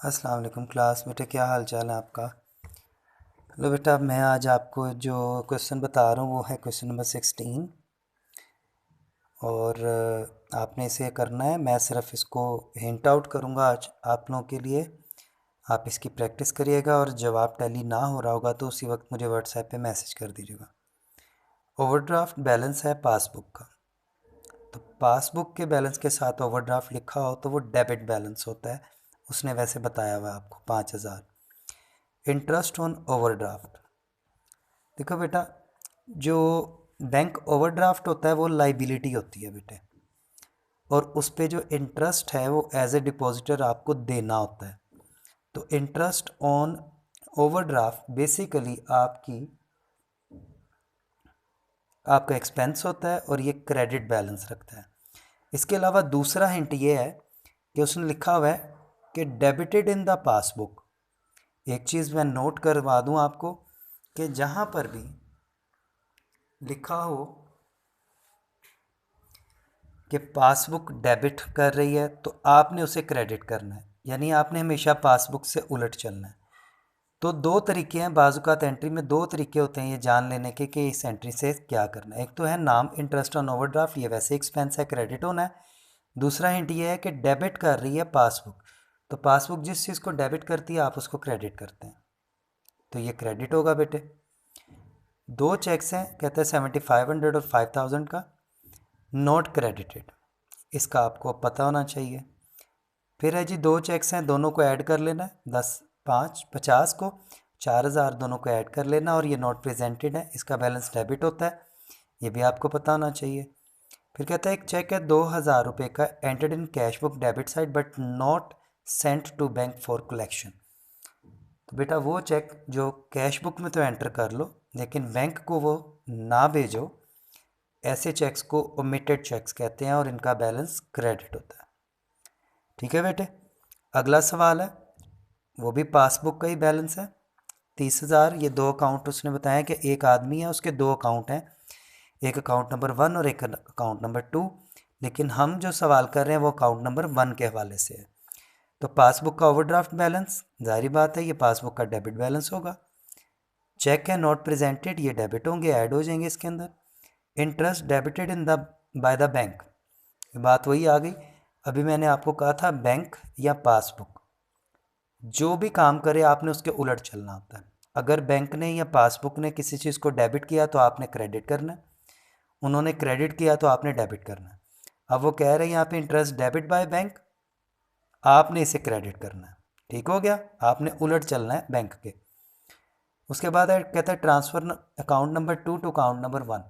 अस्सलाम वालेकुम क्लास। बेटा क्या हाल चाल है आपका। लो बेटा, मैं आज आपको जो क्वेश्चन बता रहा हूँ वो है क्वेश्चन नंबर 16 और आपने इसे करना है। मैं सिर्फ इसको हिंट आउट करूँगा आज आप लोगों के लिए। आप इसकी प्रैक्टिस करिएगा और जवाब टैली ना हो रहा होगा तो उसी वक्त मुझे व्हाट्सएप पे मैसेज कर दीजिएगा। ओवरड्राफ्ट बैलेंस है पासबुक का, तो पासबुक के बैलेंस के साथ ओवरड्राफ्ट लिखा हो तो वो डेबिट बैलेंस होता है। उसने वैसे बताया हुआ है आपको 5,000। इंटरेस्ट ऑन ओवरड्राफ्ट, देखो बेटा, जो बैंक ओवरड्राफ्ट होता है वो लाइबिलिटी होती है बेटे, और उस पे जो इंटरेस्ट है वो एज ए डिपॉजिटर आपको देना होता है। तो इंटरेस्ट ऑन ओवरड्राफ्ट बेसिकली आपका एक्सपेंस होता है और ये क्रेडिट बैलेंस रखता है। इसके अलावा दूसरा हिंट ये है कि उसने लिखा हुआ है कि डेबिटेड इन द पासबुक। एक चीज़ मैं नोट करवा दूं आपको कि जहाँ पर भी लिखा हो कि पासबुक डेबिट कर रही है तो आपने उसे क्रेडिट करना है, यानी आपने हमेशा पासबुक से उलट चलना है। तो दो तरीके हैं, बाजुकात एंट्री में दो तरीके होते हैं ये जान लेने के कि इस एंट्री से क्या करना है। एक तो है नाम इंटरेस्ट ऑन ओवरड्राफ्ट, ये वैसे एक्सपेंस है, क्रेडिट होना है। दूसरा हिंट ये है कि डेबिट कर रही है पासबुक, तो पासबुक जिस चीज़ को डेबिट करती है आप उसको क्रेडिट करते हैं, तो ये क्रेडिट होगा बेटे। दो चेक्स हैं, कहते हैं 7,500 और 5,000 का, नॉट क्रेडिटेड, इसका आपको पता होना चाहिए। फिर है जी दो चेक्स हैं, दोनों को ऐड कर लेना है, 10 5 50 को 4,000 दोनों को ऐड कर लेना, और ये नॉट प्रेजेंटेड है, इसका बैलेंस डेबिट होता है, ये भी आपको पता होना चाहिए। फिर कहता है एक चेक है 2,000 रुपये का, entered in cash book debit side but not sent to bank for collection. तो बेटा वो चेक जो कैश बुक में तो एंटर कर लो लेकिन बैंक को वो ना भेजो, ऐसे चेक्स को ओमिटेड चेक्स कहते हैं और इनका बैलेंस क्रेडिट होता है। ठीक है बेटे, अगला सवाल है, वो भी पासबुक का ही बैलेंस है 30,000। ये दो अकाउंट उसने बताया कि एक आदमी है उसके दो अकाउंट हैं, एक अकाउंट नंबर 1 और एक अकाउंट नंबर 2, लेकिन हम जो सवाल कर रहे हैं वो अकाउंट नंबर 1 के हवाले से है। तो पासबुक का ओवरड्राफ्ट बैलेंस, जाहिर बात है ये पासबुक का डेबिट बैलेंस होगा। चेक है नॉट प्रेजेंटेड, ये डेबिट होंगे, ऐड हो जाएंगे इसके अंदर। Interest debited in the by the bank, बात वही आ गई। अभी मैंने आपको कहा था बैंक या पासबुक जो भी काम करे आपने उसके उलट चलना होता है। अगर बैंक ने या पासबुक ने किसी चीज़ को डेबिट किया तो आपने क्रेडिट करना है, उन्होंने क्रेडिट किया तो आपने डेबिट करना है। अब वो कह रहे हैं यहाँ पे इंटरेस्ट डेबिट बाय बैंक, आपने इसे क्रेडिट करना है। ठीक हो गया, आपने उलट चलना है बैंक के। उसके बाद है कहता है transfer account number 2 to account number 1,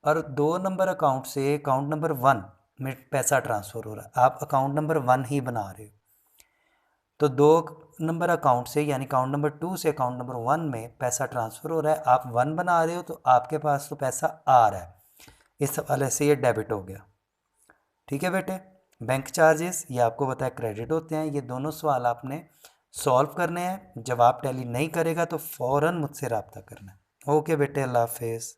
और 2 नंबर अकाउंट से अकाउंट नंबर 1 में पैसा ट्रांसफ़र हो रहा है, आप अकाउंट नंबर 1 ही बना रहे हो। तो 2 नंबर अकाउंट से यानी अकाउंट नंबर 2 से अकाउंट नंबर 1 में पैसा ट्रांसफ़र हो रहा है, आप 1 बना रहे हो तो आपके पास तो पैसा आ रहा है, इस हवाले से ये डेबिट हो गया। ठीक है बेटे, बैंक चार्जेस ये आपको बताया क्रेडिट होते हैं। ये दोनों सवाल आपने सॉल्व करने हैं, जवाब टैली नहीं करेगा तो फ़ौरन मुझसे रब्ता करना है। ओके बेटे, अल्लाह हाफिज़।